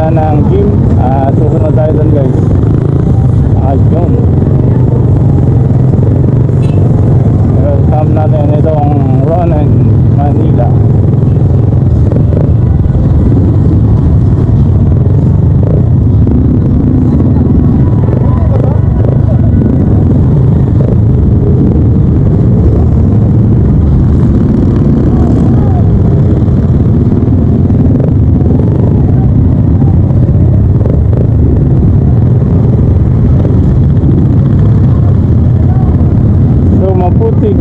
sila ng gym. Susunod tayo doon guys. Ayun. Welcome natin itong Ronan, Manila. Maputik.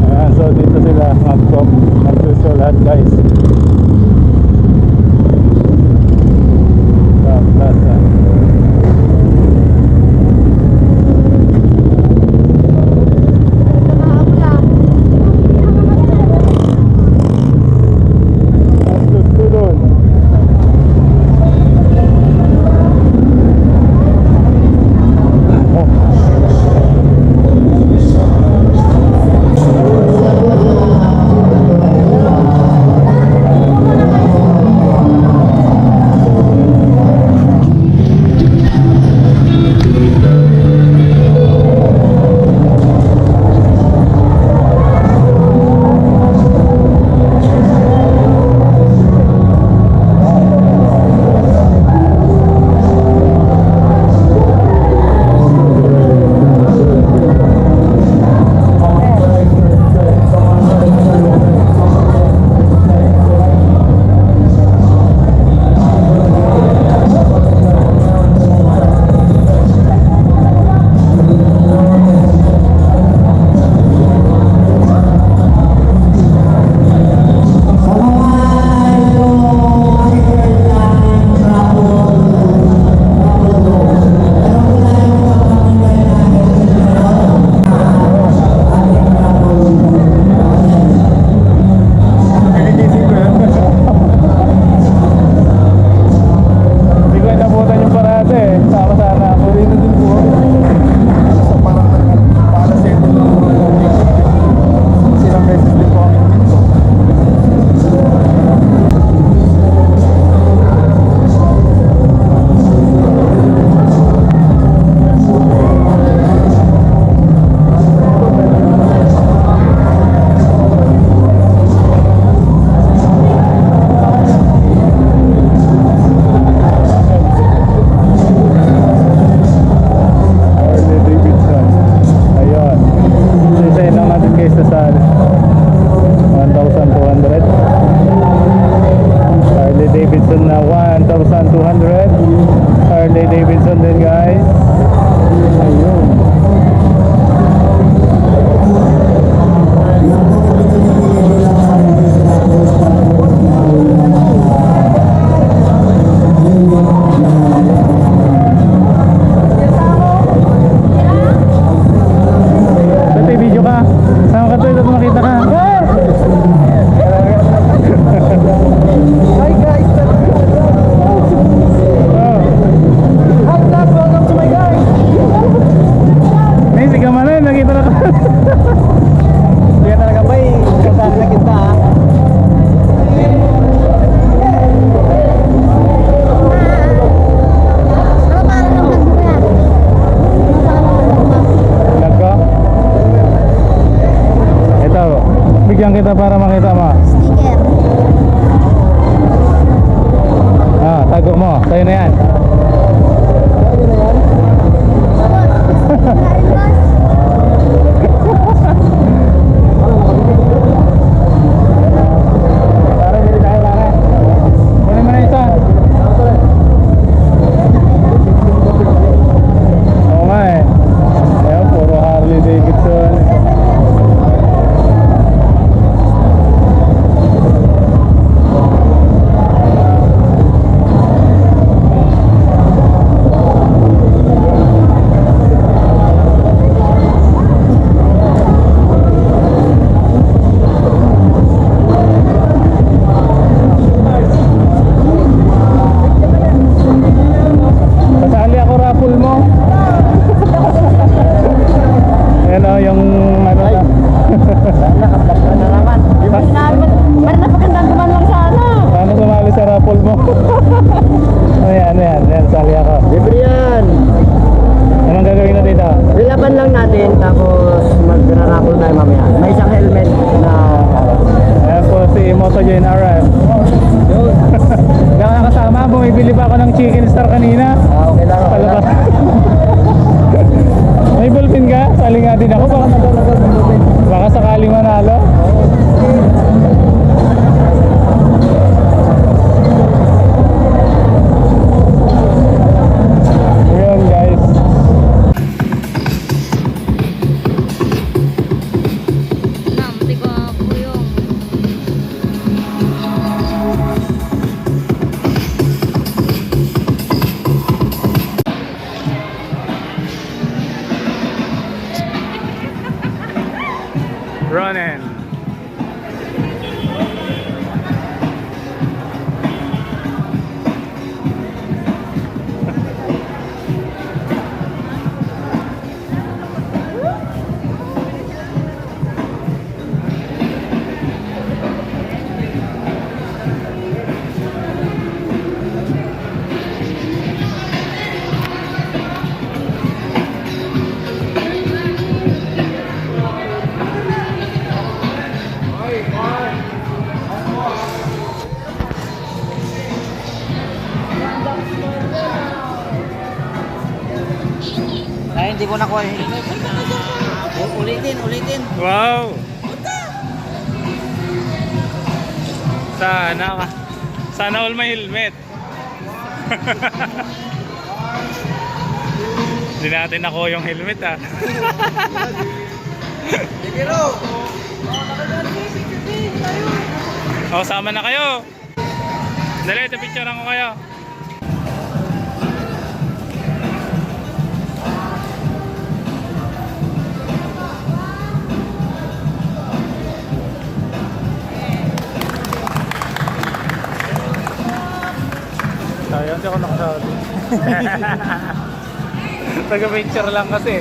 Ayan, so dito sila magsusulat guys sa plaza. Harley Davidson din guys. Ayun. Dati video ka. Sama ka to, ito makita ka. Hi guys! Hi vlog! Welcome to my guys! May siga man na, nakita na ka. Kaya talaga ba kasama na kita ha? Vlog ko? Ito, bigyan kita para makita mo. Sticker. Tago mo, sa'yo na yan. Para hindi tayo pare. Kunin mo na isa. Oo nga eh. Ayan, puro Harley Davidson. sa JNRM. Yun. Hindi ako nakasama, bumibili pa ako ng Chicken Star kanina. Okay lang. Okay lang. Palabas. May ballpen ka? Sali nga din ako. Baka sakaling manalo. Yun guys. Nanti ko ako yung Running. Ay, hindi ko nakuha yung helmet. Ulitin. Wow! Sana all may helmet. Hindi natin ako yung helmet ah. Pero, O, sama na kayo. Dali, ito picturean ko kayo. Sayang, hindi ako nakasabi. Taga-picture lang kasi.